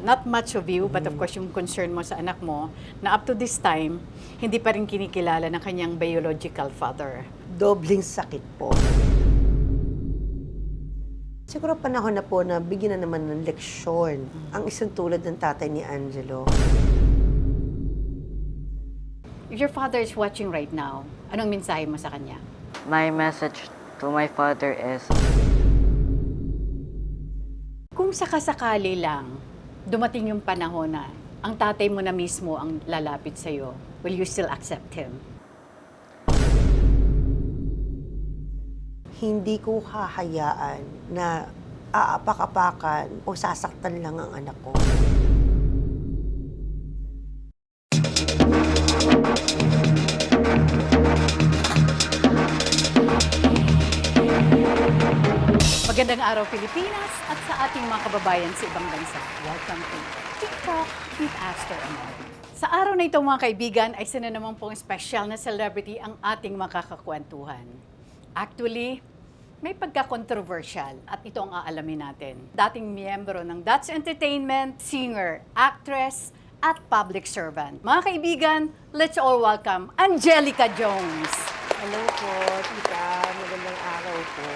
not much of you, but of course yung concern mo sa anak mo, na up to this time, hindi pa rin kinikilala ng kanyang biological father. Dobling sakit po. Siguro panahon na po na bigyan na naman ng leksyon ang isang tulad ng tatay ni Angelo. If your father is watching right now, anong mensahe mo sa kanya? My message to my father is, Kung sakasakali lang, dumating yung panahon na ang tatay mo na mismo ang lalapit sa'yo, will you still accept him? Hindi ko hahayaan na aapak-apakan o sasaktan lang ang anak ko. Magandang araw, Pilipinas, at sa ating mga kababayan sa ibang bansa. Welcome to TikTok with Aster Amor. Sa araw na ito, mga kaibigan, ay sino naman pong special na celebrity ang ating makakakwentuhan. Actually, may pagka-controversial at ito ang aalamin natin. Dating miyembro ng That's Entertainment, singer, actress, at public servant. Mga kaibigan, let's all welcome Angelica Jones. Hello po, tita. Magandang araw po.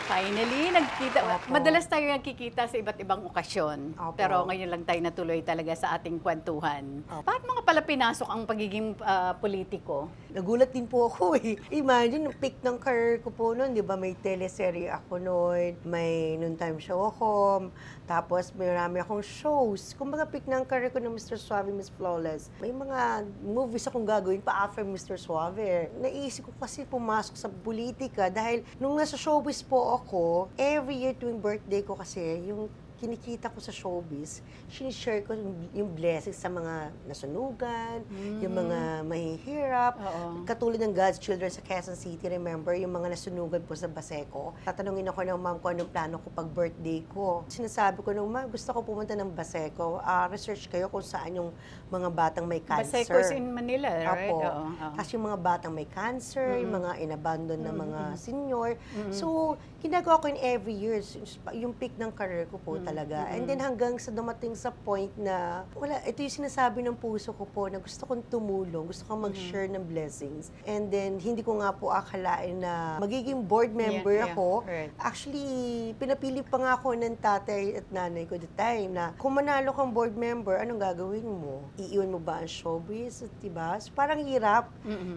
Finally, nagkita. Opo. Madalas tayo nagkikita sa iba't ibang okasyon. Opo. Pero ngayon lang tayo natuloy talaga sa ating kwentuhan. Opo. Bakit mga pala pinasok ang pagiging politiko? Nagulat din po ako eh. Imagine, yung peak ng career ko po noon, di ba? May teleserye ako noon, may noontime show ako, tapos marami akong shows. Kumbaga, peak ng career ko ng Mr. Suave, Miss Flawless. May mga movies akong gagawin pa after Mr. Suave. Naisip ko kasi pumasok sa politika dahil nung nasa showbiz po ako, every year tuwing birthday ko kasi, yung kinikita ko sa showbiz, sinishare ko yung blessings sa mga nasunugan, yung mga mahihirap. Oo. Katulad ng God's Children sa Quezon City, remember, yung mga nasunugan po sa Baseco. Tatanungin ako ng mom ko anong plano ko pag birthday ko. Sinasabi ko nung, ma, gusto ko pumunta ng Baseco. Research kayo kung saan yung mga batang may cancer. Baseco is in Manila, right? Apo. Oo. Tapos yung mga batang may cancer, yung mga inabandon na mga senior. So, ginagawa ko in every year, yung peak ng career ko po talaga. And then hanggang sa dumating sa point na, wala, ito yung sinasabi ng puso ko po na gusto kong tumulong, gusto kong mag-share ng blessings. And then, hindi ko nga po akalain na magiging board member Yeah, ako. right. Actually, pinapili pa nga ako ng tatay at nanay ko the time na kung manalo kang board member, anong gagawin mo? Iiwan mo ba ang showbiz? Diba? So, parang hirap.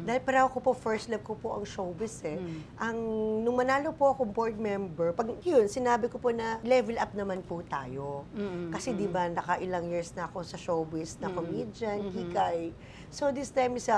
Dahil pareho ko po, first love ko po ang showbiz eh. Nung manalo po ako board member, pag yun, sinabi ko po na level up naman po tayo. Kasi di ba nakailang years na ako sa showbiz na comedian, hikay. So this time is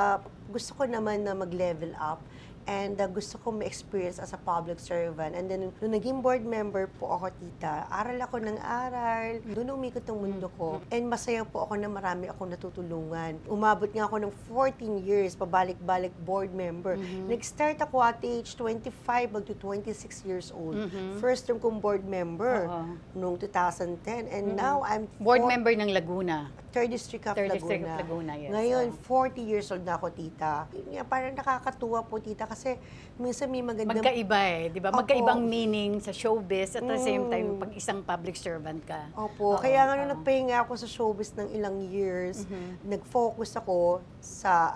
gusto ko naman na mag-level up. And gusto ko ma-experience as a public servant. And then, nung naging board member po ako, tita, aral ako ng aral. Doon umikot ang mundo ko. And masaya po ako na marami akong natutulungan. Umabot nga ako ng 14 years, pabalik-balik board member. Nag-start ako at age 25 to 26 years old. First term kong board member noong 2010. And now, I'm Board member ng Laguna. 3rd District of Third Laguna. District of Laguna, yes. Ngayon, 40 years old na ako, tita. Yun nga, parang nakakatuwa po, tita, kasi minsan may magandang... Magkaiba eh, di ba? Opo. Magkaibang meaning sa showbiz at the same time, pag isang public servant ka. Opo. Kaya nga nung nagpahinga ako sa showbiz ng ilang years, nag-focus ako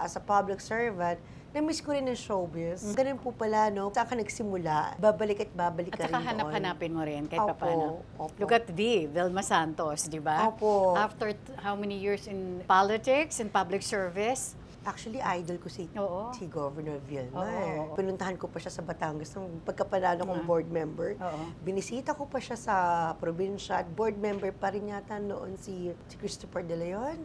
as a public servant, na-miss ko rin ang showbiz. Ganun po pala, no? Saan ka nagsimula, babalik at babalik At ka rin saka doon. hanap-hanapin mo rin kahit Opo, paano. opo. Look at Vilma Santos, di ba? Opo. After how many years in politics and public service? Actually, idol ko si Oo. Governor Vilma. Oo. Pinuntahan ko pa siya sa Batangas nung pagkapanalo kong board member. Oo. Binisita ko pa siya sa probinsya. Board member pa rin yata noon si Christopher De Leon.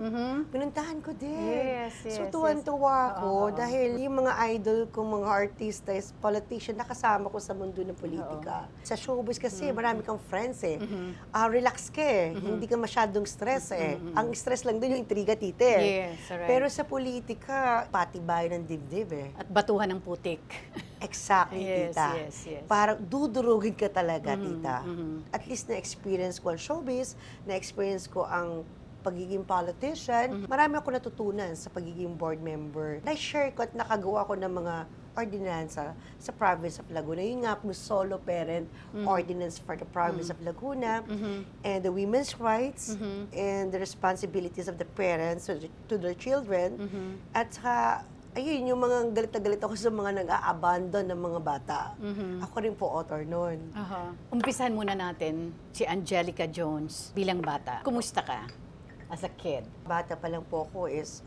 Pinuntahan ko din. Yes, So, yes, tuwan-tuwa yes. ako Oo. dahil yung mga idol kong mga artista, politician, nakasama ko sa mundo ng politika. Sa showbiz kasi, marami kang friends eh. Relax ka eh. Hindi ka masyadong stress eh. Ang stress lang doon yung intriga, tite. Yes, right. Pero sa politika, patibayan ng dibdib eh. At batuhan ng putik. Exactly, Yes, tita. yes, yes. Parang dudurugin ka talaga, tita. At least na-experience ko ang showbiz, na-experience ko ang pagiging politician. Marami ako natutunan sa pagiging board member. Na-share ko at nakagawa ko ng mga ordinansa sa province of Laguna. Yun nga po, solo parent ordinance for the province of Laguna, and the women's rights, and the responsibilities of the parents to their children, at saka, ayun, yung mga galit na galit ako sa mga nag-a-abandon ng mga bata. Ako rin po author nun. Umpisahan muna natin si Angelica Jones bilang bata. Kumusta ka as a kid? Bata pa lang po ako is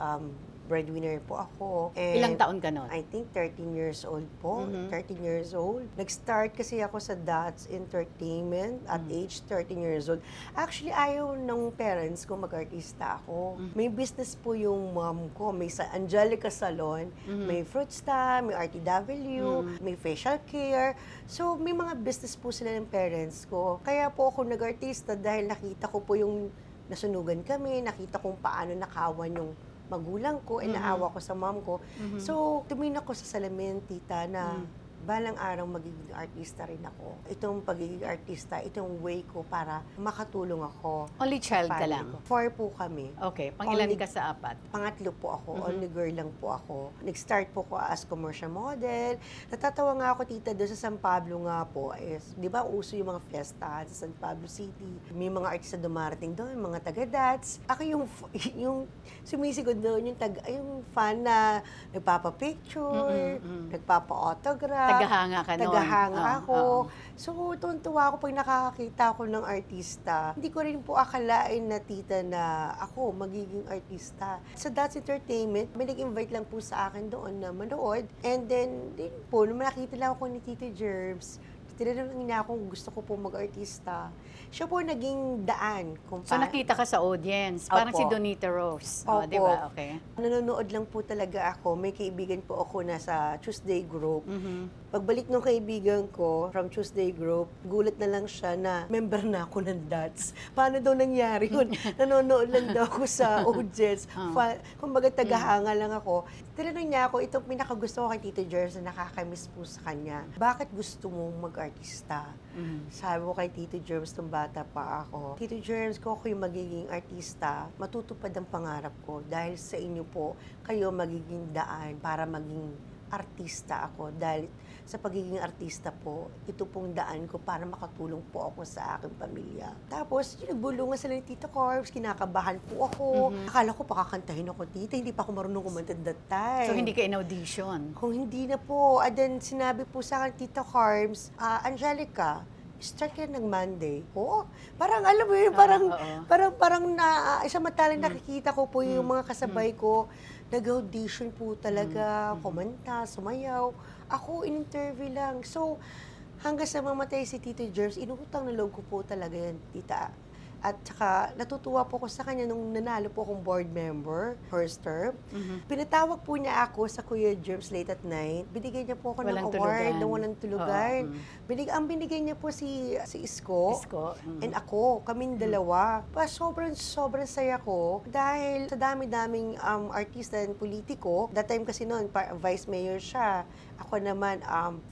breadwinner po ako. And Ilang taon ka nun? I think 13 years old po. 13 years old. Nag-start kasi ako sa Dots Entertainment at age 13 years old. Actually, ayaw ng parents ko mag-artista ako. May business po yung mom ko. May sa Angelica Salon, may Fruit Stand, may RTW, may facial care. So, may mga business po sila ng parents ko. Kaya po ako nag-artista dahil nakita ko po yung nasunugan kami, nakita kong paano nakawan yung magulang ko, naawa ko sa mom ko. So, tumingin ako sa salamin, tita, na balang araw magiging artista rin ako. Itong pagiging artista, itong way ko para makatulong ako. Only child ka Family lang? ko. 4 po kami. Okay, pangilan Only- ka sa apat? Pangatlo po ako, only girl lang po ako. Nag-start po ko as commercial model. Natatawa nga ako, tita, doon sa San Pablo nga po. Is, di ba, uso yung mga fiesta sa San Pablo City. May mga artista dumarating doon, mga taga-dats. Ako yung sumisigod doon, yung fan na nagpapa-picture, nagpapa-autograph. Tagahanga ka nun? Tagahanga Oo, ako. oo. So, tuntua ako pag nakakakita ako ng artista. Hindi ko rin po akalain na, tita, na ako magiging artista. Sa Dots Entertainment, may nag-invite lang po sa akin doon na manood. And then, din po, nung nakita lang ako ni Tito Germs, tinanong niya akong gusto ko po mag-artista. Siya po naging daan. So nakita ka sa audience, parang Opo. si Donita Rose. Opo. Di ba? Okay. Nanonood lang po talaga ako. May kaibigan po ako na sa Tuesday Group. Pagbalik ng kaibigan ko from Tuesday Group, gulat na lang siya na member na ako ng Dots. Paano daw nangyari yun? Nanonood lang daw ako sa audience. Kumbaga tagahanga lang ako. Tinanong niya ako, itong pinakagusto ko kay Tito Jerz na nakakamiss po sa kanya. Bakit gusto mong mag-artista? Sabi ko kay Tito Jerz, nung bata pa ako, Tito Jerz, ko ako yung magiging artista, matutupad ang pangarap ko dahil sa inyo po, kayo magiging daan para maging artista ako. Dahil sa pagiging artista po, ito pong daan ko para makatulong po ako sa aking pamilya. Tapos, nagbulungan sila ni Tito Corbs, kinakabahan po ako. Akala ko pakakantahin ako, tita, hindi pa ako marunong kumanta that time. So hindi ka in-audition? Kung hindi na po, and then sinabi po sa akin, Tito Corbs, Angelica, start ka ng Monday. Oo. Parang alam mo yun, parang na, isang matalang nakikita ko po yung mga kasabay ko, nag-audition po talaga, kumanta, sumayaw. Ako, in-interview lang. So, hanggang sa mamatay si Tito Jerz, inutang na loob ko po talaga yan, tita. At saka, natutuwa po ko sa kanya nung nanalo po akong board member, first term. Pinatawag po niya ako sa Kuya Jerz late at night. Binigay niya po ako Walang ng award tulugan. na walang tulugan. Ang binigay niya po si Isko. Isko. And ako, kaming dalawa. Sobrang saya ko dahil sa dami-daming artista and politiko. That time kasi noon, vice mayor siya. Ako naman,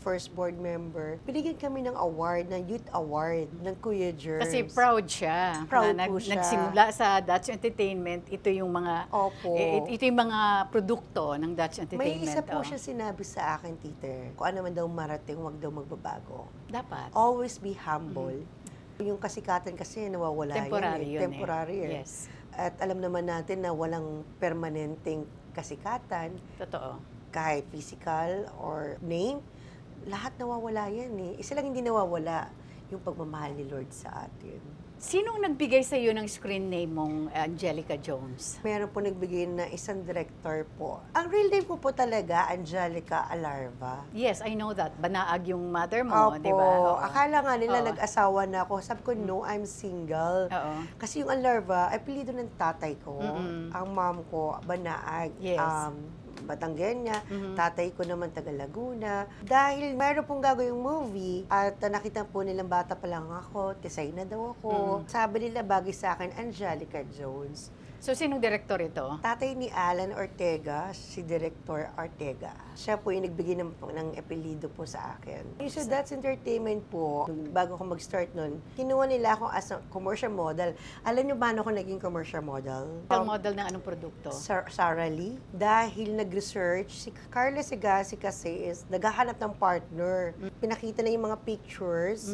first board member. Binigyan kami ng award, ng youth award ng Kuya Jerz. Kasi proud siya. Proud na po siya. Nagsimula sa Dutch Entertainment, ito yung mga Opo. ito yung mga produkto ng Dutch Entertainment. May isa po oh. siya sinabi sa akin, Titer. Kung ano man daw marating, huwag daw magbabago. Dapat. Always be humble. Yung kasikatan kasi nawawala Temporary yan. yun Temporary eh. Yes. At alam naman natin na walang permanenteng kasikatan. Totoo. Kahit physical or name, lahat nawawala yan eh. Isa lang hindi nawawala, yung pagmamahal ni Lord sa atin. Sinong nagbigay sa iyo ng screen name mong Angelica Jones? Meron po nagbigay na isang director po. Ang real name ko po talaga, Angelica Alarva. Yes, I know that. Banaag yung mother mo, di ba? Oo. Akala nga nila Oo. nag-asawa na ako. Sabi ko, no, I'm single. Oo. Kasi yung Alarva, apelido ng tatay ko. Ang mom ko, Banaag. Yes. Batanggenya, tatay ko naman taga Laguna. Dahil mayroon pong gagawing movie at nakita po nilang bata pa lang ako, tisay na daw ako. Sabi nila bagay sa akin, Angelica Jones. So, sinong director ito? Tatay ni Alan Ortega, si Director Ortega. Siya po yung nagbigay ng apelido po sa akin. So that's entertainment po. Bago ako mag-start nun, kinuha nila ako as a commercial model. Alam niyo ba ako naging commercial model? Model ng anong produkto? Sarah Lee. Dahil nag-research, si Carla Sagasi kasi is naghahanap ng partner. Pinakita na yung mga pictures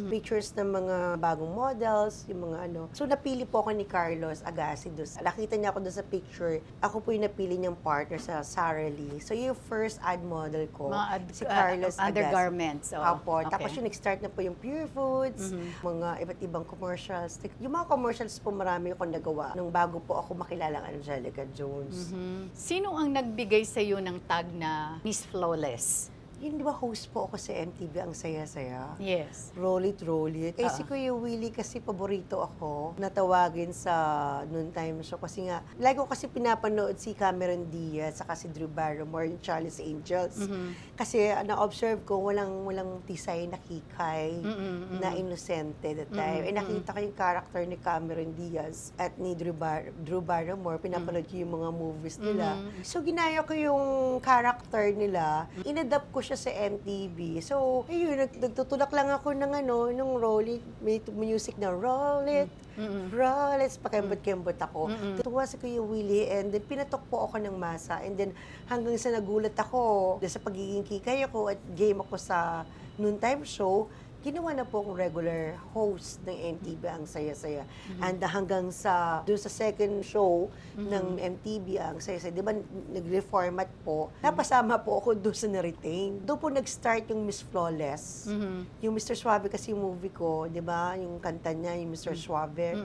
ng mga bagong models, yung mga ano. So, napili po ako ni Carlos Agassi doon. Nakita niya ako doon sa picture. Ako po yung napili niyang partner sa Sara Lee. So, yung first ad model ko, si Carlos Agassi. undergarments. Oh, Opo. okay. Tapos yung nag-start na po yung Pure Foods, mga iba't ibang commercials. Yung mga commercials po marami akong nagawa nung bago po ako makilala ang Angelica Jones. Sino ang nagbigay sa iyo ng tag na Miss Flawless? Yun, di ba host po ako sa MTV, ang saya-saya? Yes. Roll it. Eh, si Kuya Willie kasi paborito ako natawagin sa noon time show kasi nga, lagi ko kasi pinapanood si Cameron Diaz saka si Drew Barrymore, yung Charlie's Angels. Kasi na-observe ko, walang tisay na kikay, na inosente that time. Eh, nakita ko yung character ni Cameron Diaz at ni Drew Barrymore, pinapanood ko yung mga movies nila. So, ginaya ko yung character nila, inadapt ko siya sa MTV. So, ayun, nagtutulak lang ako ng nung roll it, may music na roll it, pakembot-kembot ako. Tuwa sa Kuya Willie, and then pinatok po ako ng masa, and then hanggang sa nagulat ako sa pagiging kikay ako at game ako sa noontime show, ginawa na po akong regular host ng MTV, ang saya-saya. And hanggang doon sa second show ng MTV, ang saya-saya, di ba nag-reformat po, napasama po ako doon sa na-retain. Doon po nag-start yung Miss Flawless. Yung Mr. Suave kasi yung movie ko, di ba, yung kanta niya, yung Mr. Suave.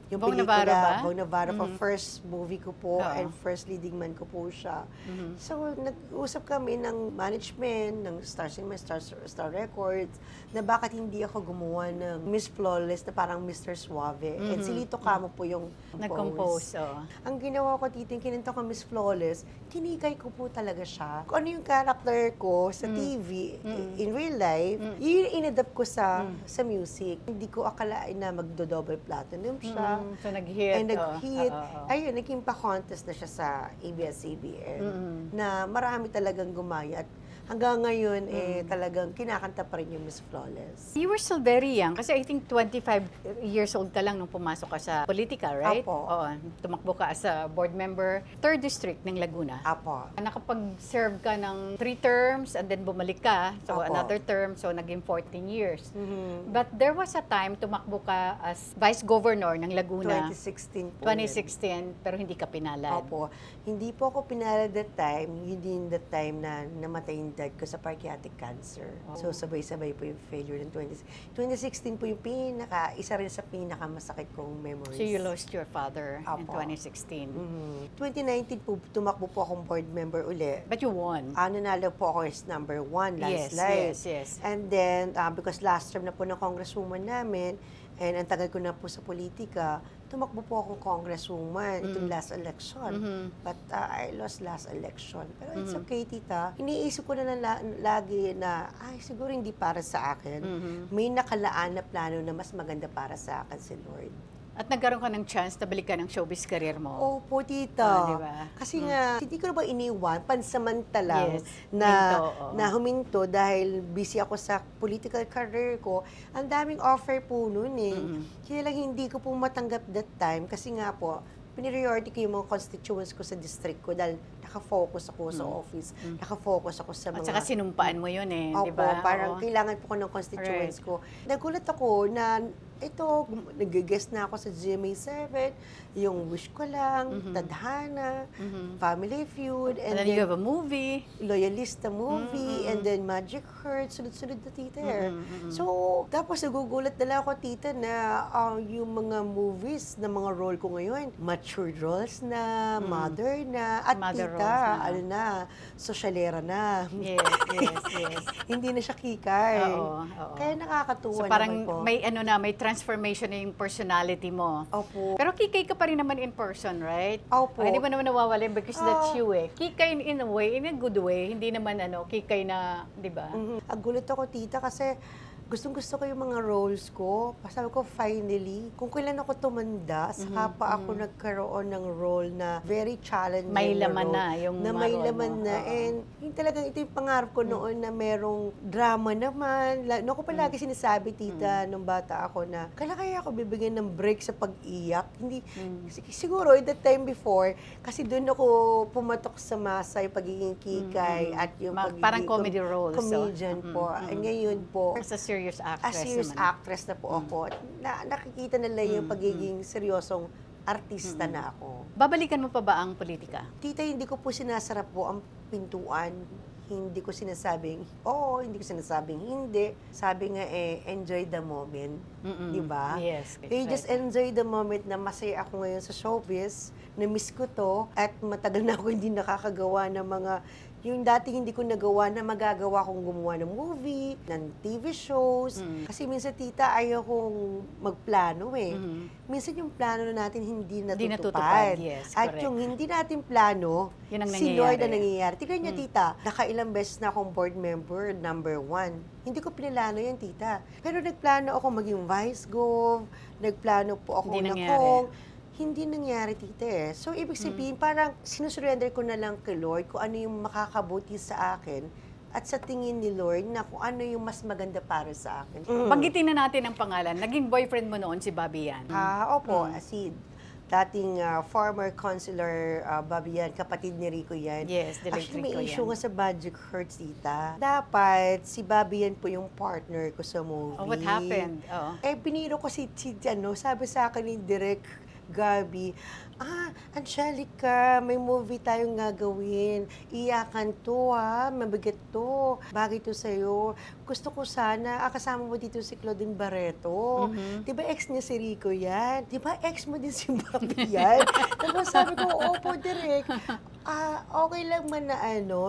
Yung Bong Navarro ba? Bong Navarro po, first movie ko po, and first leading man ko po siya. So, nag-usap kami ng management, ng Star Cinema, Star Records, na bakit hindi ako gumawa ng Miss Flawless na parang Mr. Suave. And si Lito Camo po yung Nag-compose. Ang ginawa ko, titing kinanta ko Miss Flawless, kinikay ko po talaga siya. Kung ano yung character ko sa TV, in real life, yun inadapt ko sa music. Hindi ko akalain na magdo-double platinum siya. So, nag-hit. And nag-hit. Ayun, naging pa-contest na siya sa ABS-CBN. Na marami talagang gumaya. At hanggang ngayon, talagang kinakanta pa rin yung Miss Flawless. You were still very young kasi I think 25 years old ka lang nung pumasok ka sa politika, right? Apo. Oo. Tumakbo ka as a board member, 3rd District ng Laguna. Apo. Nakapag-serve ka ng 3 terms and then bumalik ka. So, Apo. another term. So, naging 14 years. But there was a time tumakbo ka as Vice Governor ng Laguna. 2016 po. 2016, pero hindi ka pinalad. Opo. Hindi po ako pinalad that time. Hindi that time na namatay yung dad ko sa pancreatic cancer. So, sabay-sabay po yung failure ng 2016 po yung isa rin sa pinakamasakit kong memories. So, you lost your father in Apo. 2016. 2019 po, tumakbo po akong board member uli. But you won. Nanalo po ako as number 1, landslide. Yes. And then, because last term na po ng congresswoman namin, and ang tagal ko na po sa politika, tumakbo po akong congresswoman itong last election. But I lost last election. Pero it's okay, tita. Iniisip ko na lagi na, siguro hindi para sa akin. May nakalaan na plano na mas maganda para sa akin si Lord. At nagkaroon ka ng chance na balikan ang showbiz career mo. Opo, tita. Diba? Kasi nga, hindi ko na ba iniwan, pansamantalang Yes, na huminto dahil busy ako sa political career ko. Ang daming offer po noon Kaya lang hindi ko po matanggap that time kasi nga po, piniriority ko yung mga constituents ko sa district ko dahil nakafocus ako sa office, nakafocus ako sa mga... At saka sinumpaan mo yun di Opo, ba? parang kailangan po ko ng constituents ko. Nagulat ako na nag-guest na ako sa GMA7, yung Wish Ko Lang, Tadhana, Family Feud, And then you have a movie. Loyalista movie, and then Magic Heart, sunod-sunod na tita. So, tapos nagugulat na lang ako, tita, na yung mga movies na mga role ko ngayon, matured roles na, mother na, at Mother tita, roles na. sosyalera na. Yes. Hindi na siya kikay. Oo. Kaya nakakatuwa So parang naman po. may transformation na yung personality mo. Opo. Pero kikay ka pa rin naman in person, right? Opo. Hindi mo naman nawawala because that's you Kikay in a way, in a good way. Hindi naman kikay na, di ba? Ang gulat ako, tita, kasi gustong-gusto ko yung mga roles ko. Sabi ko, finally, kung kailan ako tumanda, saka pa ako nagkaroon ng role na very challenging May na laman role, na yung na mga may role laman mo. na. Oo. And yung talagang ito yung pangarap ko noon na merong drama naman. Noon ko palagi sinasabi, tita, nung bata ako na, kaya ako bibigyan ng break sa pag-iyak. Hindi, siguro, at that time before, kasi doon ako pumatok sa masa, yung pagiging kikay at yung pagiging Parang comedy roles. comedian po. And ngayon po, As a serious actress as serious naman. actress na po ako, nakikita nila yung pagiging seryosong artista na ako. Babalikan mo pa ba ang politika? Tita, hindi ko po sinasarap po ang pintuan. Hindi ko sinasabing, oo, hindi ko sinasabing hindi. Sabi nga enjoy the moment. Di ba? Yes. You just enjoy the moment na masaya ako ngayon sa showbiz, na-miss ko to, at matagal na ako hindi nakakagawa ng mga, yung dati hindi ko nagawa na magagawa kong gumawa ng movie, ng TV shows. Kasi minsan, tita, ayaw kong magplano Minsan yung plano na natin hindi Hindi natutupad. natutupad, yes, At correct. yung hindi natin plano, Yun ang si Lord ang nangyayari. nangyayari. Tignan niyo, tita, nakailang beses na akong board member, number 1. Hindi ko pinilano yan, tita. Pero nagplano ako maging vice gov, nagplano po ako Hindi na nangyari. kong. Hindi nangyari, tita eh. So, ibig sabihin, parang sinusurrender ko na lang kay Lord kung ano yung makakabuti sa akin at sa tingin ni Lord na kung ano yung mas maganda para sa akin. Banggitin na natin ang pangalan. Naging boyfriend mo noon si Bobby Yan. Opo, si dating former consular Bobby yan, kapatid ni Rico yan. Yes, Direk Actually, may Rico issue yan. nga sa Budget Hurts, tita. Dapat, si Bobby yan po yung partner ko sa movie. Oh, what happened? Oo. Biniro ko si sabi sa akin ni Direk Gabi, Angelica, may movie tayong gagawin. Iyakan to, mabigat to. Bagay to sa'yo. Gusto ko sana, kasama mo dito si Claudine Barreto. Di ba ex niya si Rico yan? Di ba ex mo din si Bobby yan? Tapos sabi ko, opo, Direk. Okay lang man na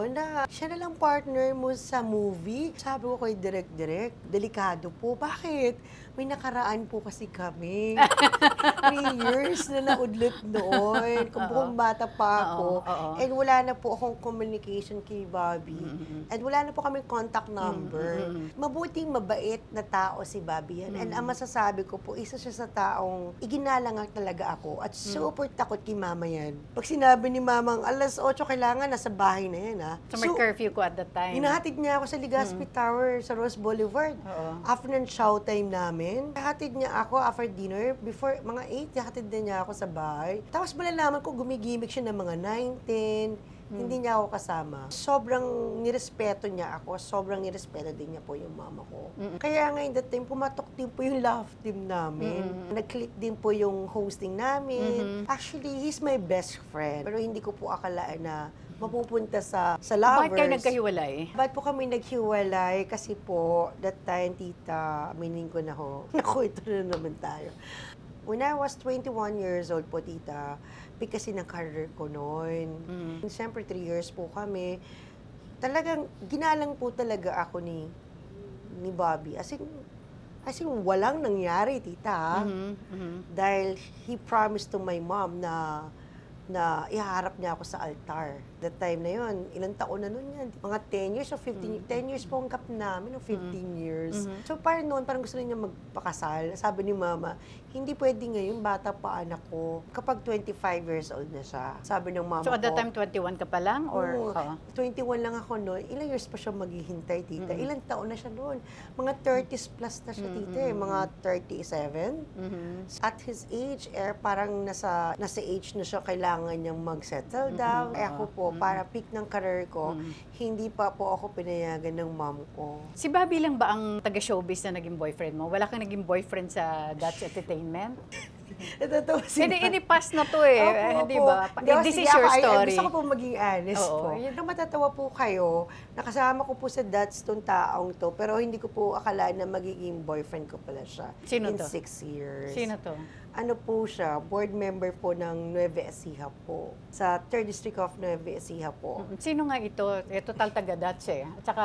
na siya na lang partner mo sa movie. Sabi ko kay Direk, delikado po. Bakit? May nakaraan po kasi kami. 3 years na naudlot noon. Kung buong bata pa ako. Oo. And wala na po akong communication kay Bobby. And wala na po kaming contact number. Mabuting mabait na tao si Bobby yan. And ang masasabi ko po, isa siya sa taong iginalang talaga ako. At super takot kay mama yan. Pag sinabi ni mamang, alas 8 kailangan, nasa bahay na yan So may curfew ko at that time. Hinahatid niya ako sa Legazpi Tower sa Rose Boulevard. Oo. After ng showtime namin, hatid niya ako after dinner. Before mga 8, hatid na niya ako sa bahay. Tapos malalaman ko, gumigimik siya ng mga 9, 10. Hindi niya ako kasama. Sobrang nirespeto niya ako. Sobrang nirespeto din niya po yung mama ko. Kaya ngayon that time, pumatok din po yung love team namin. Nag-click din po yung hosting namin. Actually, he's my best friend. Pero hindi ko po akalaan na mapupunta sa lovers. Bakit kayo nagkahiwalay? Ba't po kami naghiwalay? Kasi po, that time, tita, aminin ko na ho. Naku, ito na naman tayo. When I was 21 years old po, tita, big kasi ng career ko noon. Siyempre, 3 years po kami. Talagang, ginalang po talaga ako ni Bobby. As in, walang nangyari, tita. Dahil he promised to my mom na ihaharap niya ako sa altar. That time na yun, ilang taon na nun yan? Mga 10 years o 15 years. 10 years po ang gap namin, o 15 years. So parang noon, parang gusto niya magpakasal. Sabi ni mama, hindi pwede ngayon, bata pa anak ko. Kapag 25 years old na siya, sabi ng mama ko. So at that time, 21 ka pa lang? Or, Oo, 21 lang ako noon. Ilang years pa siya maghihintay, tita? Ilang taon na siya noon? Mga 30s plus na siya, tita. Mga 37. At his age, parang nasa age na siya, kailangan niyang mag-settle down. Ako po, para peak ng career ko, hindi pa po ako pinayagan ng mom ko. si Bobby lang ba ang taga-showbiz na naging boyfriend mo? Wala kang naging boyfriend sa Dutch Entertainment? Natatawa si Hindi, pass na to eh. Opo, Di opo. ba? Hindi, This sige, is your ako, story. Gusto ko po maging honest Oo, po. yun. Matatawa po kayo, nakasama ko po sa Dutch tong taong to, pero hindi ko po akala na magiging boyfriend ko pala siya. Sino in to? 6 years. Sino to? Ano po siya, board member po ng Nueva Ecija po. Sa 3rd District of Nueva Ecija po. Sino nga ito? Total taga-Dutch eh. At saka,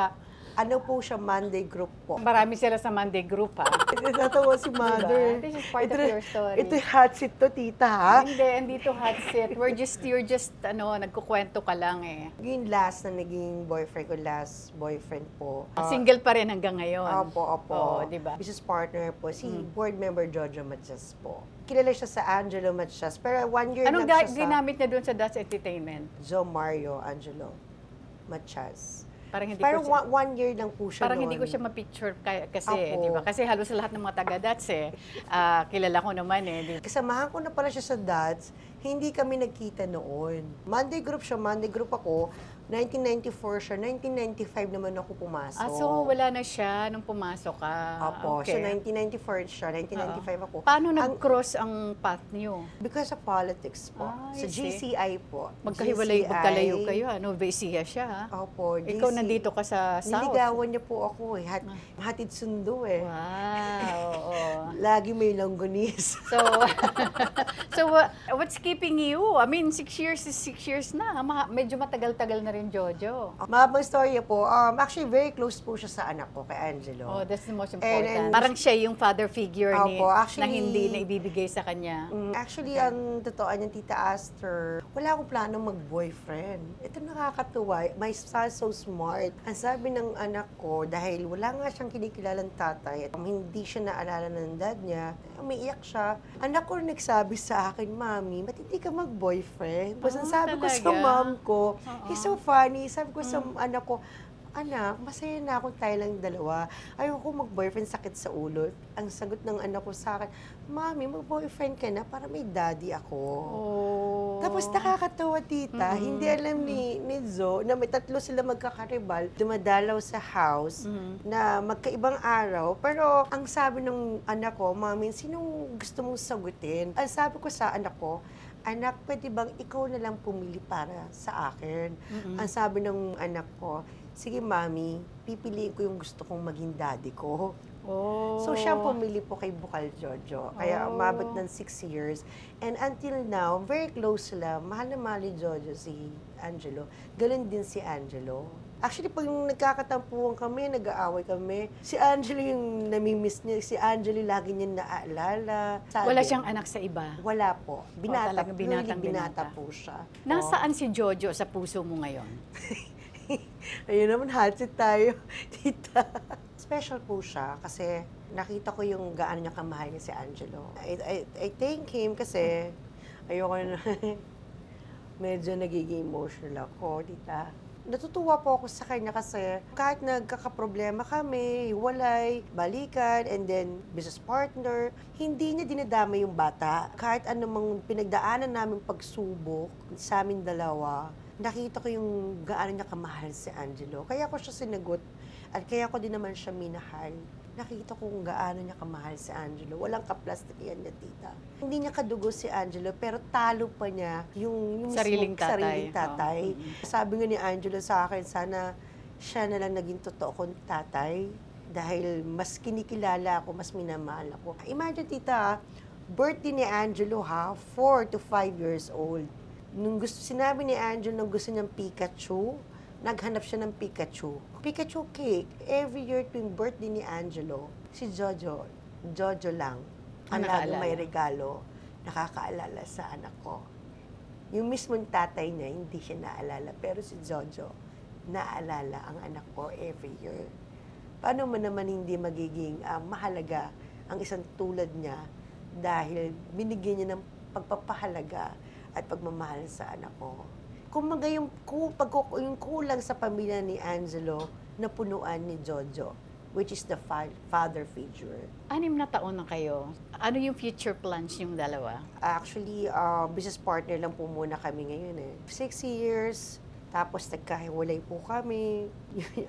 Ano po siya, Monday group po. Marami sila sa Monday group, ha? Natawa si Mother. This is part of your story. Ito yung hot seat to, tita, ha? Hindi, andito hot seat. You're just, nagkukwento ka lang eh. Yung last na naging boyfriend ko, last boyfriend po. Single pa rin hanggang ngayon. Opo. Oo, di ba? Business partner po, si board member Jojo Matias po. Kilala siya sa Angelo Matias, pero 1 year Anong lang siya sa ginamit niya doon sa Dutch Entertainment? Joe Mario Angelo Matias. Parang hindi Pero ko siya, 1 year lang po siya parang noon. hindi ko siya ma-picture kasi, Opo. di ba? Kasi halos lahat ng mga taga-Dutch kilala ko naman di ba? Kasamahan ko na pala siya sa Dats, hindi kami nagkita noon. Monday group siya, Monday group ako. 1994 siya, 1995 naman ako pumasok. So wala na siya nung pumasok ka. Opo, Okay. so 1994 siya, 1995 ako. Paano nag-cross ang path niyo? Because of politics po. I Sa see. GCI po. Magkalayo kayo, Novecia siya, ha? Opo, Ikaw GCI. nandito ka sa South. Niligawan niya po ako eh. Hatid sundo eh. Wow, oo. Lagi may longganisa. So what's keeping you? I mean, 6 years is 6 years na. Medyo matagal-tagal na rin, Jojo. Mahabang storya po. Actually, very close po siya sa anak ko, kay Angelo. Oh, that's the most important. And- Parang siya yung father figure Opo, na actually- hindi na ibibigay sa kanya. Actually, ang totoo niyan, Tita Aster, wala akong plano mag-boyfriend. Ito nakakatuwa. My son so smart. Ang sabi ng anak ko, dahil wala nga siyang kinikilalang tatay, at hindi siya naalala ng dad niya, umiiyak siya. Anak ko nagsabi sa akin, Mami, ba't hindi ka mag-boyfriend? Tapos ang sabi ko sa talaga? mom ko, he's so funny. Sabi ko sa anak ko, anak, masaya na akong tayo lang dalawa. Ayoko mag-boyfriend, sakit sa ulo. Ang sagot ng anak ko sa akin, Mami, mag-boyfriend ka na para may daddy ako. Oh. Tapos nakakatawa, tita. Hindi alam ni Zo na may tatlo sila magkakaribal, dumadalaw sa house na magkaibang araw. Pero ang sabi ng anak ko, Mami, sinong gusto mong sagutin? Ang sabi ko sa anak ko, anak, pwede bang ikaw na lang pumili para sa akin? Ang sabi ng anak ko, sige, Mami, pipiliin ko yung gusto kong maging daddy ko. Oh. So, siya pumili po kay Bukal Jojo. Kaya umabot ng 6 years. And until now, very close sila. Mahal na mahal ni Jojo si Angelo. Ganun din si Angelo. Actually, pag nagkakatampuhan kami, nag-aaway kami, si Angelo yung namimiss niya. Si Angelo lagi niya naaalala. Wala siyang anak sa iba. Wala po. Binata, talagang binatang binata binata. po siya. Nasaan si Jojo sa puso mo ngayon? Ayun naman, hot seat tayo, tita. Special po siya kasi nakita ko yung gaano niya kamahal niya si Angelo. I thank him kasi ayoko na medyo nagiging emotional ako, tita. Natutuwa po ako sa kanya kasi kahit nagkakaproblema kami, hiwalay, balikan, and then business partner, hindi niya dinadama yung bata. Kahit anumang pinagdaanan namin pagsubok sa amin dalawa, nakita ko yung gaano niya kamahal si Angelo. Kaya ko siya sinagot at kaya ko din naman siya minahal. Nakita ko kung gaano niya kamahal si Angelo. Walang kaplastikian niya, tita. Hindi niya kadugo si Angelo, pero talo pa niya yung Sariling tatay. sariling tatay. Sabi nga ni Angelo sa akin, sana siya na lang naging totoo kong tatay dahil mas kinikilala ako, mas minamahal ako. Imagine, tita, birthday ni Angelo, 4 to 5 years old. Nung sinabi ni Angelo na gusto niyang Pikachu, naghanap siya ng Pikachu. Pikachu cake. Every year tuwing birthday ni Angelo, si Jojo lang, ang lagi nakaalala. may regalo, nakakaalala sa anak ko. Yung mismong tatay niya, hindi siya naalala. Pero si Jojo, naalala ang anak ko every year. Paano mo naman hindi magiging mahalaga ang isang tulad niya dahil binigyan niya ng pagpapahalaga at pagmamahal sa anak ko. Kung yung kulang sa pamilya ni Angelo, napunuan ni Jojo, which is the father figure. 6 na taon na kayo. Ano yung future plans yung dalawa? Actually, business partner lang po muna kami ngayon eh. 6 years, tapos nagkahiwalay po kami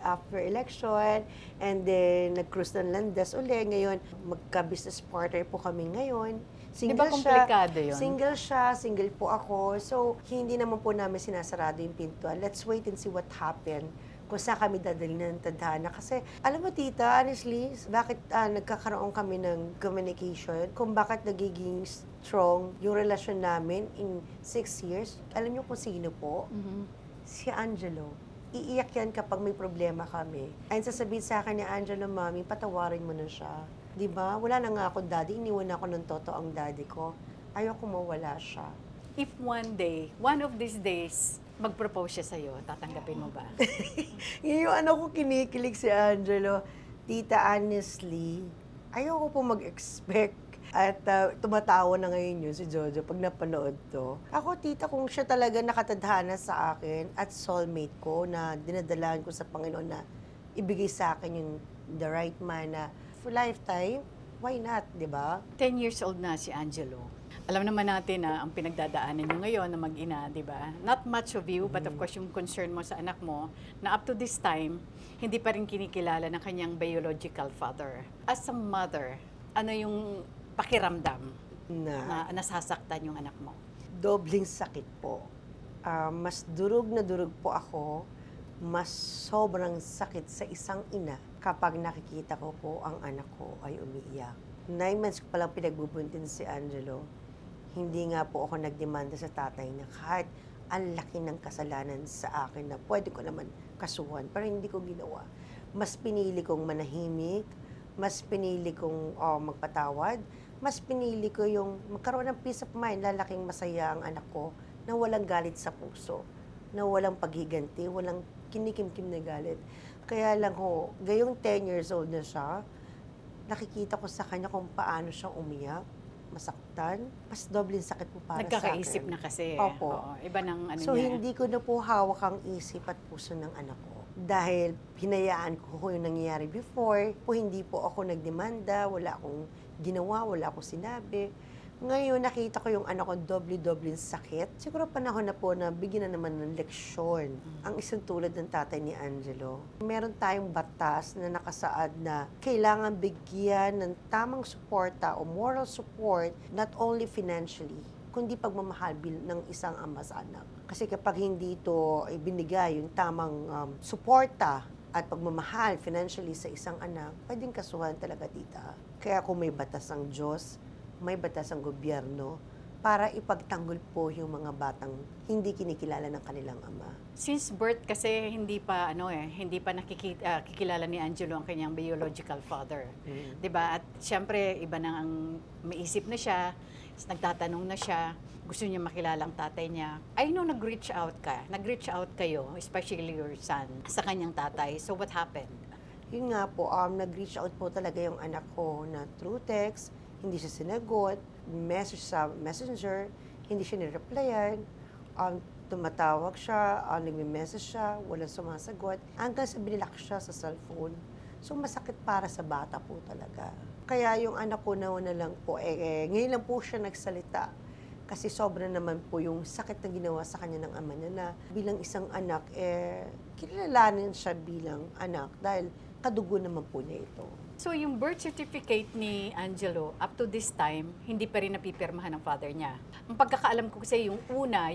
after election, and then nag-cruise ng landas uli. Ngayon, magka-business partner po kami ngayon. Di ba komplikado yun? Single siya, single po ako. So, hindi naman po namin sinasarado yung pintuan. Let's wait and see what happened kung saan kami dadali ng tadhana. Kasi, alam mo, tita, honestly, bakit nagkakaroon kami ng communication, kung bakit nagiging strong yung relasyon namin in 6 years, alam niyo kung sino po? Si Angelo. iiyak yan kapag may problema kami. And sasabihin sa akin ni Angelo, Mami, patawarin mo na siya. Di ba? Wala na nga akong daddy, iniwan ako ng totoong daddy ko. Ayoko mawala siya. If one day, one of these days, mag-propose siya sa'yo, tatanggapin mo ba? Yung ano ko kinikilig si Angelo, Tita, honestly, ayoko po mag-expect. At tumatawa na ngayon yun si Jojo pag napanood to. Ako, tita, kung siya talaga nakatadhana sa akin at soulmate ko na dinadalaan ko sa Panginoon na ibigay sa akin yung the right man na for lifetime, why not, di ba? 10 years old na si Angelo. Alam naman natin na ang pinagdadaanan niyo ngayon na mag-ina, di ba? Not much of you, but of course yung concern mo sa anak mo na up to this time, hindi pa rin kinikilala ng kanyang biological father. As a mother, ano yung pakiramdam na nasasaktan yung anak mo? Dobling sakit po. Mas durog na durog po ako, mas sobrang sakit sa isang ina kapag nakikita ko po ang anak ko ay umiiyak. 9 months ko palang pinagbubuntin si Angelo. Hindi nga po ako nagdemanda sa tatay na kahit ang laki ng kasalanan sa akin na pwede ko naman kasuhan, pero hindi ko ginawa. Mas pinili kong manahimik, mas pinili kong magpatawad, mas pinili ko yung magkaroon ng peace of mind, lalaking masaya ang anak ko na walang galit sa puso, na walang paghiganti, walang kinikimkim na galit. Kaya lang ho, gayong 10 years old na siya, nakikita ko sa kanya kung paano siya umiyak, masaktan, mas dobleng sakit po para sa akin. Nagkakaisip na kasi. Opo. Oo, iba ng ano So, niya. hindi ko na po hawak ang isip at puso ng anak ko. Dahil hinayaan ko yung nangyayari before, po hindi po ako nagdemanda, wala akong ginawa, wala akong sinabi. Ngayon, nakita ko yung anak ko doble-doble sakit. Siguro panahon na po na bigyan na naman ng leksyon ang isang tulad ng tatay ni Angelo. Meron tayong batas na nakasaad na kailangan bigyan ng tamang suporta o moral support, not only financially, kundi pagmamahal ng isang ama sa anak. Kasi kapag hindi ito ibinigay yung tamang suporta at pagmamahal financially sa isang anak, pwedeng kasuhan talaga, tita. Kaya kung may batas ang Diyos, may batas ang gobyerno para ipagtanggol po yung mga batang hindi kinikilala ng kanilang ama. Since birth kasi hindi pa nakikilala ni Angelo ang kanyang biological father. 'Di ba? At syempre iba na ang maisip na siya, nagtatanong na siya, gusto niya makilala ang tatay niya. I know nag-reach out kayo, especially your son, sa kanyang tatay. So what happened? Yun nga po, nag-reach out po talaga yung anak ko na through text, hindi siya sinagot, message sa messenger, hindi siya nireplyan, tumatawag siya, nagme-message siya, walang sumasagot, hanggang sa binilak siya sa cellphone. So masakit para sa bata po talaga. Kaya yung anak ko na lang po, ngayon lang po siya nagsalita. Kasi sobra naman po yung sakit na ginawa sa kanya ng ama niya na bilang isang anak, kilalanin siya bilang anak dahil kadugo naman po niya ito. So yung birth certificate ni Angelo, up to this time, hindi pa rin napipirmahan ng father niya. Ang pagkakaalam ko kasi yung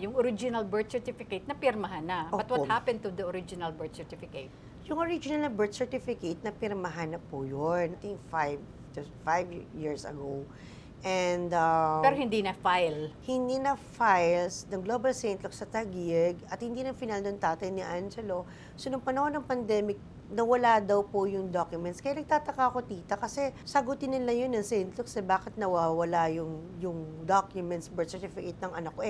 yung original birth certificate, napirmahan na. But what Opo. happened to the original birth certificate? Yung original na birth certificate, na pirmahan na po yun. I think 5 years ago. And Pero hindi na file. hindi na files ng Global St. Luke sa Taguig at hindi na final ng tatay ni Angelo. So, nung panahon ng pandemic, nawala daw po yung documents. Kaya nagtataka ako, tita, kasi sagutin nila yun ng St. Luke's, bakit nawawala yung documents, birth certificate ng anak ko?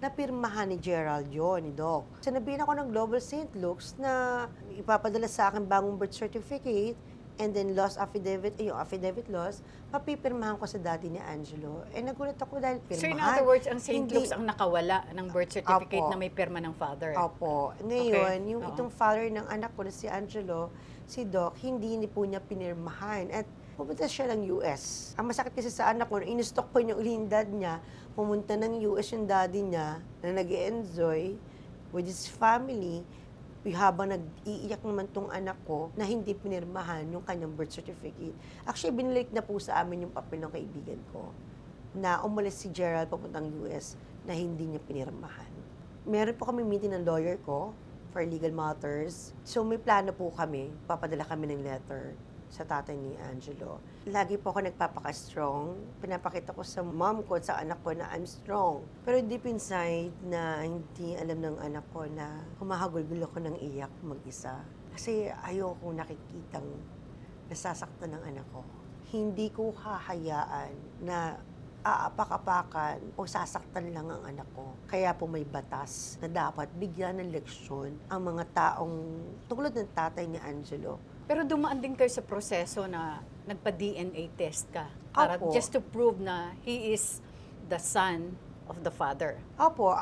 Napirmahan ni Gerald yun, ni Doc. Sinabihin ako ng Global St. Luke's na ipapadala sa akin bagong birth certificate, and then loss affidavit, yung affidavit loss, papipirmahan ko sa daddy ni Angelo. Nagulat ako dahil pirmahan. So in other words, ang St. Hindi- Luke's ang nakawala ng birth certificate Opo. na may pirma ng father. Opo. Ngayon, Okay. yung Oo. itong father ng anak ko na si Angelo, si Doc, hindi po niya pinirmahan. At pumunta siya ng US. Ang masakit kasi sa anak ko, in-stock po yung uling dad niya, pumunta ng US yung daddy niya na nag-enjoy with his family, habang nag-iiyak naman tong anak ko na hindi pinirmahan yung kanyang birth certificate. Actually, binalik na po sa amin yung papel ng kaibigan ko na umalis si Gerald papuntang US na hindi niya pinirmahan. Meron po kami meeting ng lawyer ko for legal matters. So may plano po kami, papadala kami ng letter sa tatay ni Angelo. Lagi po ako nagpapaka-strong. Pinapakita ko sa mom ko at sa anak ko na I'm strong. Pero deep inside na hindi alam ng anak ko na humahagulgul ako ng iyak mag-isa. Kasi ayoko nakikitang nasasaktan ng anak ko. Hindi ko hahayaan na aapak-apakan o sasaktan lang ang anak ko. Kaya po may batas na dapat bigyan ng leksyon ang mga taong tulad ng tatay ni Angelo. Pero dumaan din kayo sa proseso na nagpa-DNA test ka para Opo. just to prove na he is the son of the father. Opo,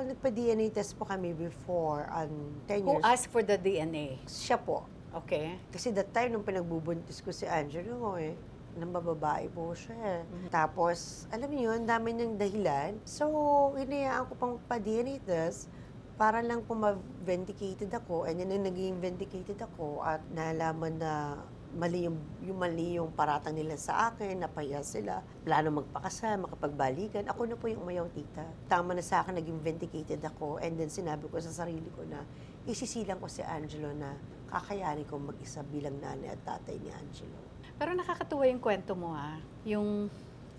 nagpa-DNA test po kami before, 10 Who years. asked for the DNA? Siya po. Okay. Kasi that time, nung pinagbubuntis ko si Angelo, nang bababae po siya. Tapos, alam niyo yun, dami niyang dahilan. So, hinayaan ko pang pa-DNA test para lang po ma-vindicated ako. And then, naging vindicated ako at nalaman na mali yung paratang nila sa akin, napaya sila. Plano magpakasal, makapagbalikan. Ako na po yung umayaw, tita. Tama na sa akin, naging vindicated ako. And then, sinabi ko sa sarili ko na isisilang ko si Angelo na kakayanin ko mag-isa bilang nanay at tatay ni Angelo. Pero nakakatuwa yung kwento mo yung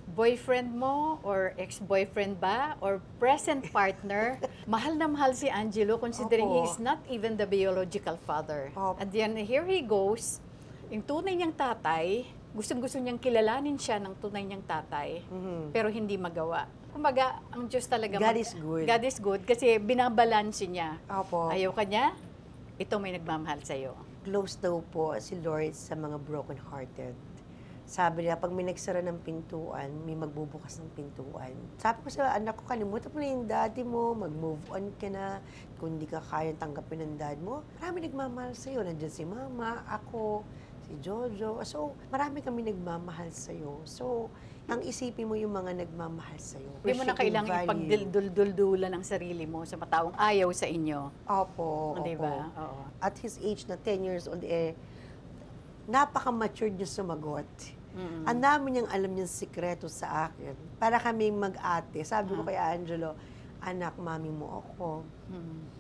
boyfriend mo or ex-boyfriend ba or present partner, mahal na mahal si Angelo considering Opo. he is not even the biological father. Opo. At then here he goes, yung tunay niyang tatay, gustong-gusto niyang kilalanin siya ng tunay niyang tatay, pero hindi magawa. Kumbaga, ang Diyos talaga God is good. God is good kasi binabalanse niya. Opo. Ayaw ka niya, ito may nagmamahal sa'yo. Close daw po si Lord sa mga broken-hearted. Sabi niya, pag may nagsara ng pintuan, may magbubukas ng pintuan. Sabi ko sa anak ko, kalimutan mo na yung daddy mo, mag-move on ka na. Kung hindi ka kayang tanggapin ng dad mo, marami nagmamahal sa'yo. Nandiyan si mama, ako, si Jojo. So, marami kami nagmamahal sa'yo. So, ang isipin mo yung mga nagmamahal sa'yo. Hindi mo na Appreciate yung kailangang value. ipagduldulan ang sarili mo sa mataong ayaw sa inyo. Opo, Di opo. ba? Oo. At his age na 10 years old, napaka-matured niya sumagot. Ang dami niyang alam niyang sikreto sa akin. Para kami mag-ate. Sabi ko kay Angelo, anak, mami mo ako.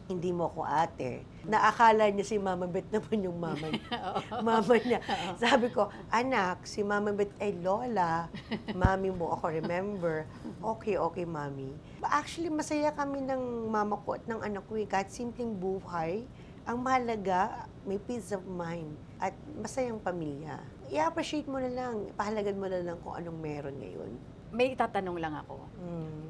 Hindi mo ako ate. Naakala niya si Mama Bet naman yung mama niya. Mama niya. Sabi ko, anak, si Mama Bet ay lola. Mami mo ako, remember? Okay, mami. Actually, masaya kami ng mama ko at ng anak ko. Kahit simpleng buhay, ang mahalaga, may peace of mind at masayang pamilya. I-appreciate mo na lang, pahalagan mo na lang kung anong meron ngayon. May itatanong lang ako.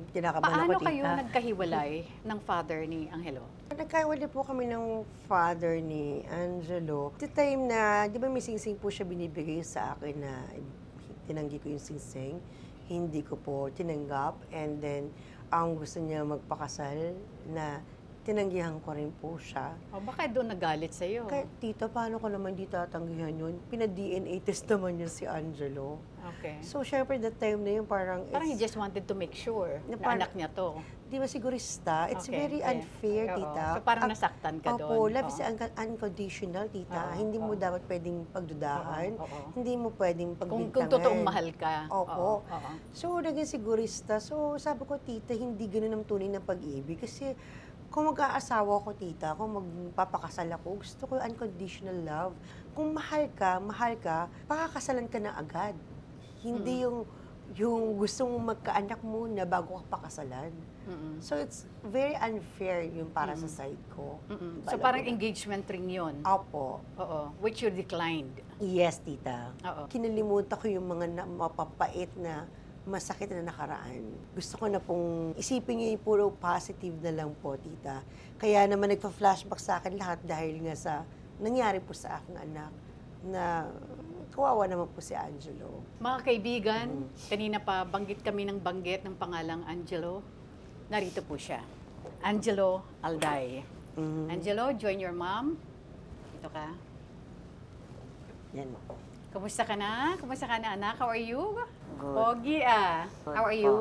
Kinakabahan Paano ako, tita. kayo nagkahiwalay ng father ni Angelo? Nagkaiwalay po kami ng father ni Angelo. At the time na, di ba may singsing po siya binibigay sa akin na tinanggi ko yung singsing. Hindi ko po tinanggap. And then, ang gusto niya magpakasal na tinanggihan ko rin po siya. O baka doon nagalit sa'yo? Kaya, tita, paano ko naman di tatanggihan yun? Pina-DNA test naman yun si Angelo. Okay. So, syempre, that time na yun, parang Parang he just wanted to make sure na parang- anak niya to. di ba sigurista? It's Okay, very okay. unfair, Oo. tita. So parang nasaktan ka Opo, doon. love is Oo. unconditional, tita. Oo, Hindi mo oo. dapat pwedeng pagdudahan. Oo. Hindi mo pwedeng pagbintangan. Kung totoong mahal ka. Opo. Oo. So, naging sigurista. So, sabi ko, tita, hindi ganun ang tunay ng pag-ibig. Kasi, kung mag-aasawa ko, tita, kung magpapakasal ako, gusto ko unconditional love. Kung mahal ka, pakakasalan ka na agad. Hindi yung gusto mong magkaanak muna bago ka pakasalan. So, it's very unfair yung para sa side ko. So parang engagement ring yun. Opo. Oo. Which you declined. Yes, tita. Oo. Kinalimutan ko yung mga mapapait na masakit na nakaraan. Gusto ko na pong isipin niyo yung puro positive na lang po, tita. Kaya naman nagpa-flashback sa akin lahat dahil nga sa nangyari po sa aking anak na kawawa naman po si Angelo. Mga kaibigan, kanina pa banggit kami ng banggit ng pangalang Angelo. Narito po siya. Angelo Alday. Angelo, join your mom. Ito ka. Yan. Kumusta ka na? Kumusta ka na, anak? How are you? Good. Pogi Good How are po. you?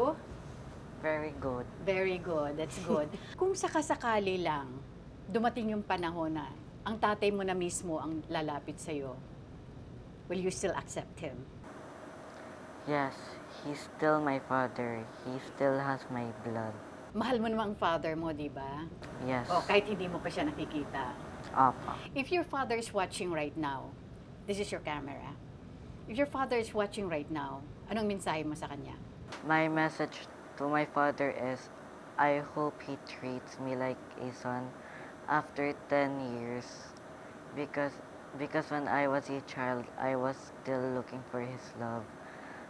Very good. Very good. That's good. Kung sakasakali lang, dumating yung panahon na ang tatay mo na mismo ang lalapit sa'yo, will you still accept him? Yes, he's still my father. He still has my blood. Mahal mo naman ang father mo, di ba? Yes. O kahit hindi mo pa siya nakikita. Opo. If your father is watching right now, this is your camera. If your father is watching right now, anong mensahe mo sa kanya? My message to my father is, I hope he treats me like a son after 10 years because when I was a child, I was still looking for his love.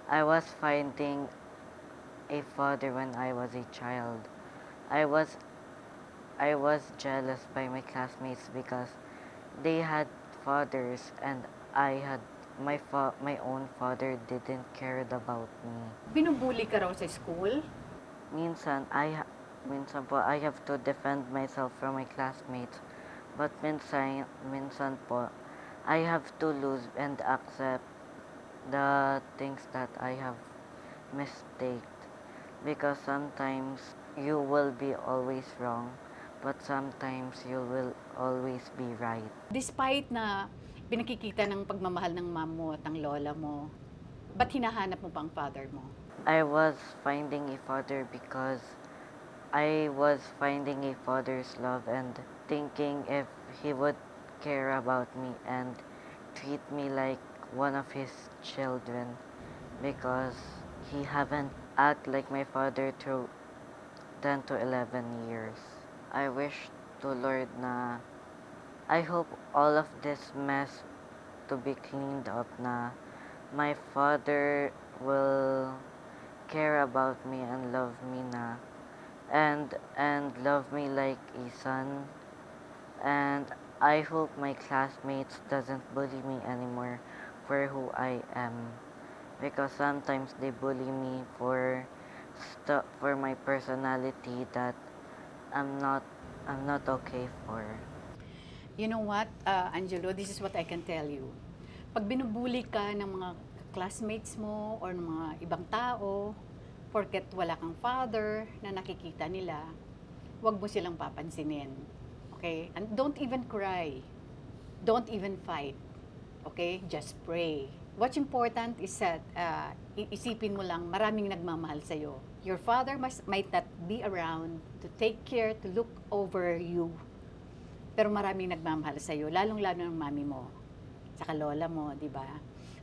I was finding a father when I was a child. I was jealous by my classmates because they had fathers and I had my own father didn't care about me. Binubuli ka raw sa school? Minsan po I have to defend myself from my classmates. But minsan po I have to lose and accept the things that I have mistaked because sometimes you will be always wrong but sometimes you will always be right. Despite na pinakikita ng pagmamahal ng mom mo at ng lola mo, ba't hinahanap mo pa ang father mo? I was finding a father because I was finding a father's love and thinking if he would care about me and treat me like one of his children because he haven't act like my father through 10 to 11 years. I wish to Lord na I hope all of this mess to be cleaned up na my father will care about me and love me na and love me like a son and I hope my classmates doesn't bully me anymore for who I am because sometimes they bully me for for my personality that I'm not okay for. You know what, Angelo, this is what I can tell you. Pag binubuli ka ng mga classmates mo or ng mga ibang tao, porket wala kang father na nakikita nila, huwag mo silang papansinin. Okay? And don't even cry. Don't even fight. Okay? Just pray. What's important is that isipin mo lang maraming nagmamahal sa'yo. Your father might not be around to take care, to look over you. Pero maraming nagmamahal sa'yo, lalong-lalo ng mami mo, saka lola mo, di ba?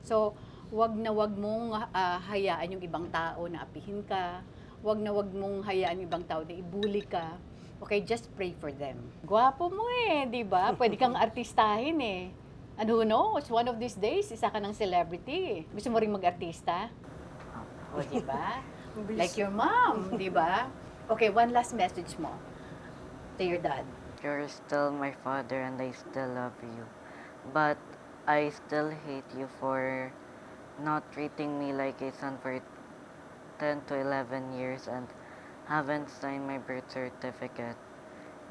So, wag mong hayaan yung ibang tao na apihin ka. Wag mong hayaan yung ibang tao na ibuli ka. Okay, just pray for them. Gwapo mo eh, di ba? Pwede kang artistahin eh. And who knows, one of these days, isa ka ng celebrity. Gusto mo ring mag-artista? O, di ba? Like your mom, di ba? Okay, one last message mo to your dad. You're still my father and I still love you. But I still hate you for not treating me like a son for 10 to 11 years and haven't signed my birth certificate.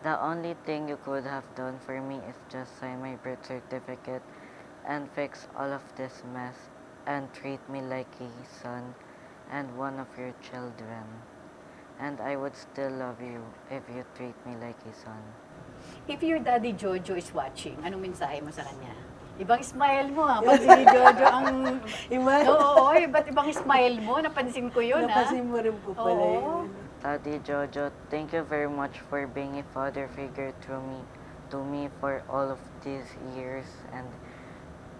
The only thing you could have done for me is just sign my birth certificate and fix all of this mess and treat me like a son and one of your children. And I would still love you if you treat me like a son. If your daddy Jojo is watching, anong mensahe mo sa kanya? Ibang smile mo ha, pag si Jojo ang... Oo, ba't ibang smile mo? Napansin ko yun ha. Napansin mo rin po pala Oo. yun. Daddy Jojo, thank you very much for being a father figure to me for all of these years and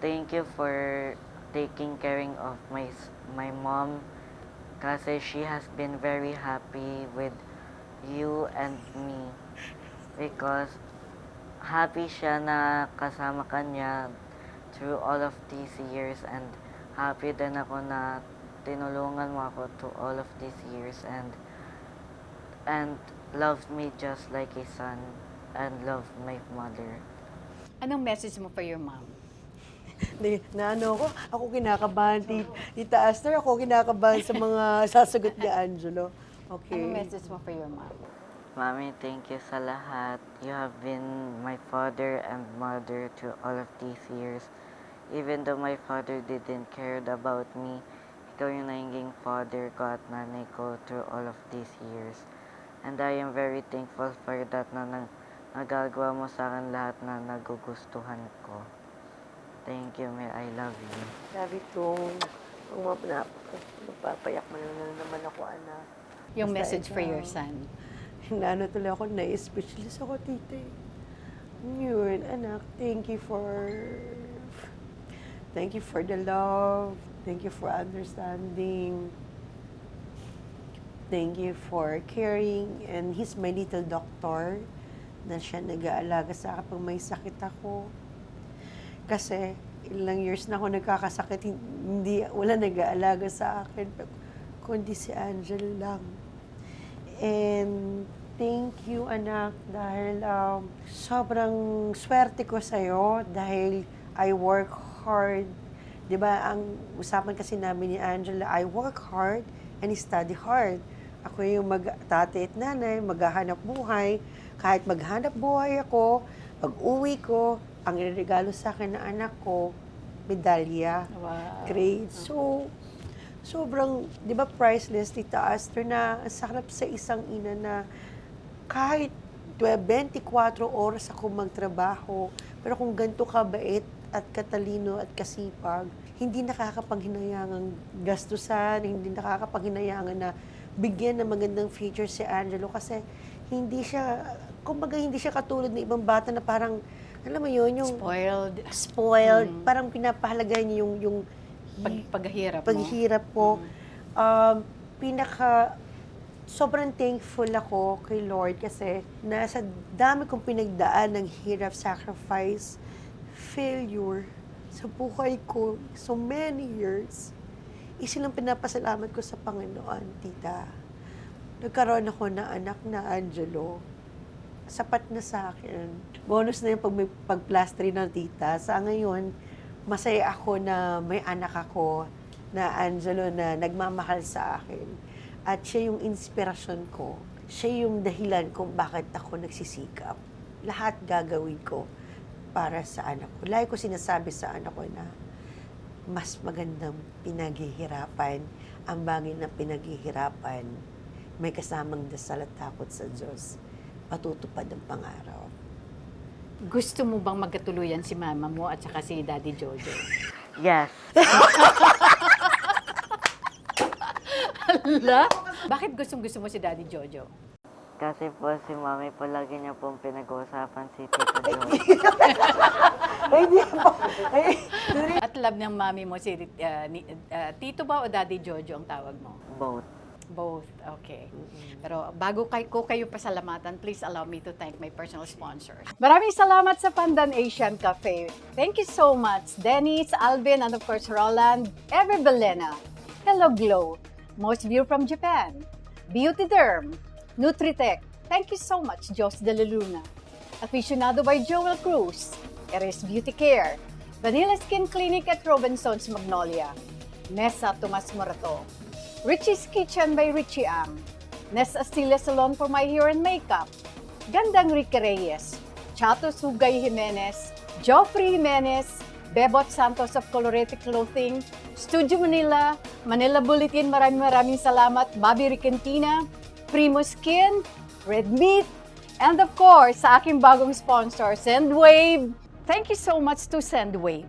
thank you for taking care of my mom kasi she has been very happy with you and me because happy siya na kasama ka niya through all of these years and happy din ako na tinulungan mo ako to all of these years and loved me just like a son and loved my mother. Anong message mo for your mom? Ako kinakabahan, Tita Aster, ako kinakabahan sa mga sasagot ni Angelo. Okay. Anong message mo for your mom? Mommy, thank you sa lahat. You have been my father and mother to all of these years. Even though my father didn't care about me, ikaw yung naging father ko at nanay ko through all of these years. And I am very thankful for that na nagagawa mo sa akin lahat na nagugustuhan ko. Thank you, May. I love you. Sabi ko, mapapayak mo na naman ako, anak. Yung Basta message for ikaw. your son. Naano tuloy ako, na-speechless ako, tita. Yun, anak, thank you for Thank you for the love. Thank you for understanding. Thank you for caring. And he's my little doctor na siya nag-aalaga sa akin pag may sakit ako. Kasi ilang years na ako nagkakasakit, wala nag-aalaga sa akin, kundi si Angelo lang. And thank you, anak, dahil sobrang swerte ko sa'yo dahil I work hard. Di ba, ang usapan kasi namin ni Angela, I work hard and study hard. Ako yung tatay at nanay, maghahanap buhay. Kahit maghanap buhay ako, pag-uwi ko, ang iregalo sa akin ng anak ko, medalya, grade. So, sobrang, di ba, priceless, Tita Aster, na sarap sa isang ina na kahit 24 oras ako magtrabaho, pero kung ganito kabait at katalino at kasipag, hindi nakakapanghinayangang gastusan, hindi nakakapanghinayangan na bigyan ng magandang feature si Angelo kasi hindi siya, kumbaga hindi siya katulad ng ibang bata na parang, alam mo yun, yung spoiled, parang pinapahalagahan niya yung paghihirap mo. Sobrang thankful ako kay Lord kasi nasa dami kong pinagdaan ng hirap, sacrifice, failure sa buhay ko, so many years. Isilang pinapasalamat ko sa Panginoon, tita. Nagkaroon ako ng anak na Angelo. Sapat na sa akin. Bonus na yung pag may pagplastri ng tita. Sa ngayon, masaya ako na may anak ako na Angelo na nagmamahal sa akin. At siya yung inspirasyon ko. Siya yung dahilan kung bakit ako nagsisikap. Lahat gagawin ko para sa anak ko. Lagi ko sinasabi sa anak ko na mas magandang pinaghihirapan ang bagay na pinaghihirapan. May kasamang dasal at takot sa Diyos. Patutupad ang pangarap. Gusto mo bang magkatuluyan si mama mo at saka si Daddy Jojo? Yes. Hala? Bakit gustong-gusto mo si Daddy Jojo? Kasi po si Mami po lagi niya pong pinag-uusapan si Tito Joe. At love ng mami mo si Tito ba o Daddy Jojo ang tawag mo? Both. Both, okay. Pero bago ko kayo pasalamatan, please allow me to thank my personal sponsors. Maraming salamat sa Pandan Asian Cafe. Thank you so much, Dennis, Alvin, and of course, Roland, Ever Belena, Hello Glow, Most View from Japan, Beauty Derm, Nutritech. Thank you so much, Jos de la Luna. Aficionado by Joel Cruz, Eres Beauty Care, Vanilla Skin Clinic at Robinson's Magnolia, Nessa Tomas Morato, Richie's Kitchen by Richie Ang, Nes Astilla Salon for my hair and makeup, Gandang Ricky Reyes, Chato Sugay Jimenez, Joffrey Jimenez, Bebot Santos of Colorete Clothing, Studio Manila, Manila Bulletin, maraming salamat, Bobby Ricantina, Primo Skin, Red Meat, and of course, sa aking bagong sponsor, Sendwave. Thank you so much to Sendwave.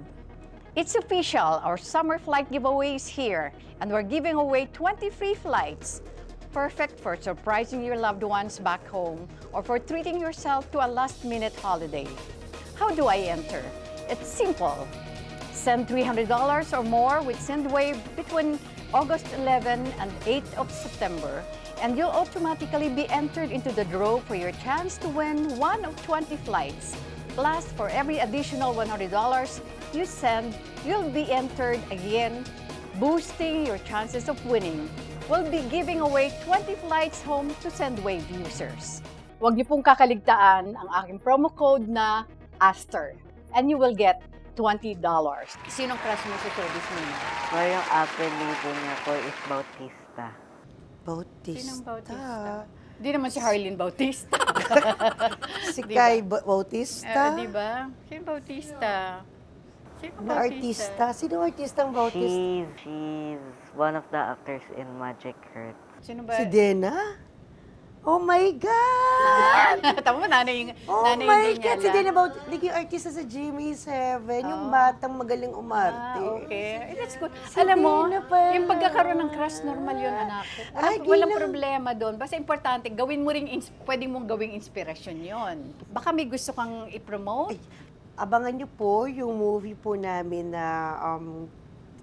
It's official, our summer flight giveaway is here, and we're giving away 20 free flights. Perfect for surprising your loved ones back home or for treating yourself to a last-minute holiday. How do I enter? It's simple. Send $300 or more with Sendwave between August 11 and 8 of September, and you'll automatically be entered into the draw for your chance to win one of 20 flights. Plus, for every additional $100 you send, you'll be entered again, boosting your chances of winning. We'll be giving away 20 flights home to Sendwave users. Huwag niyo pong kakaligtaan ang aking promo code na ASTER, and you will get $20. Sinong crush mo sa showbiz mo? So yung apelido niya po is Bautista. Bautista. Sinong Bautista? Di naman si Harleen Bautista. Si Diba? Kai Bautista. Di ba? Sino Bautista? Sino Na artista. Sino artistang Bautista? She's one of the actors in Magic Heart. Sino ba? Si Dena? Oh my God! Tama mo, nanay yung Oh nanay my yung God! Si Daniela. Dena Bautista. Naging artista sa GMA7. Yung batang magaling umarte. Okay. That's good. Si Alam mo, Dina pala. yung pagkakaroon ng crush, normal yun, anak. Ay, Walang gilang. problema doon. Basta importante, gawin mo rin, pwedeng mong gawing inspirasyon yon. Baka may gusto kang i-promote? abangan niyo po yung movie po namin na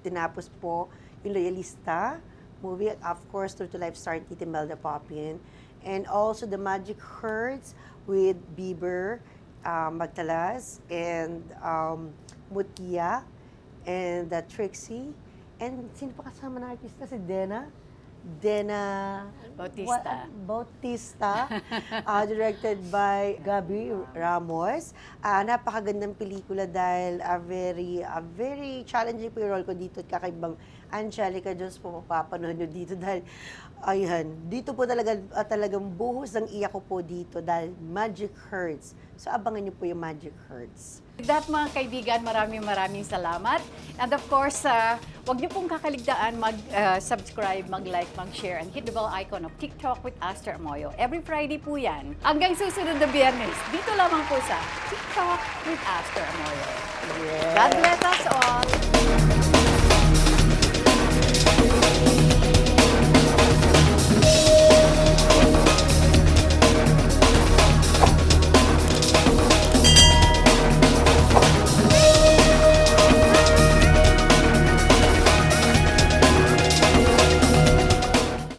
tinapos po, yung Loyalista movie, of course, True to Life star Tita Imelda Papin. And also The Magic Hurts with Bieber, Magtalas, and Mutia, and Trixie. And sino pa kasama na artista? Si Dena Bautista. Bautista, directed by Gabi Ramos. Napakagandang pelikula dahil a very challenging po yung role ko dito at kakaibang Angelica. Diyos po, mapapanood nyo dito dahil, ayan, dito po talagang buhos ng iyak ko po dito dahil Magic Hurts. So, abangan nyo po yung Magic Hurts. With that, mga kaibigan, maraming salamat. And of course, huwag niyo pong kakaligtaan mag-subscribe, mag-like, mag-share, and hit the bell icon of TikTok with Aster Amoyo. Every Friday po yan. Hanggang susunod na Biyernes, dito lamang po sa TikTok with Aster Amoyo. Yes. God bless us all!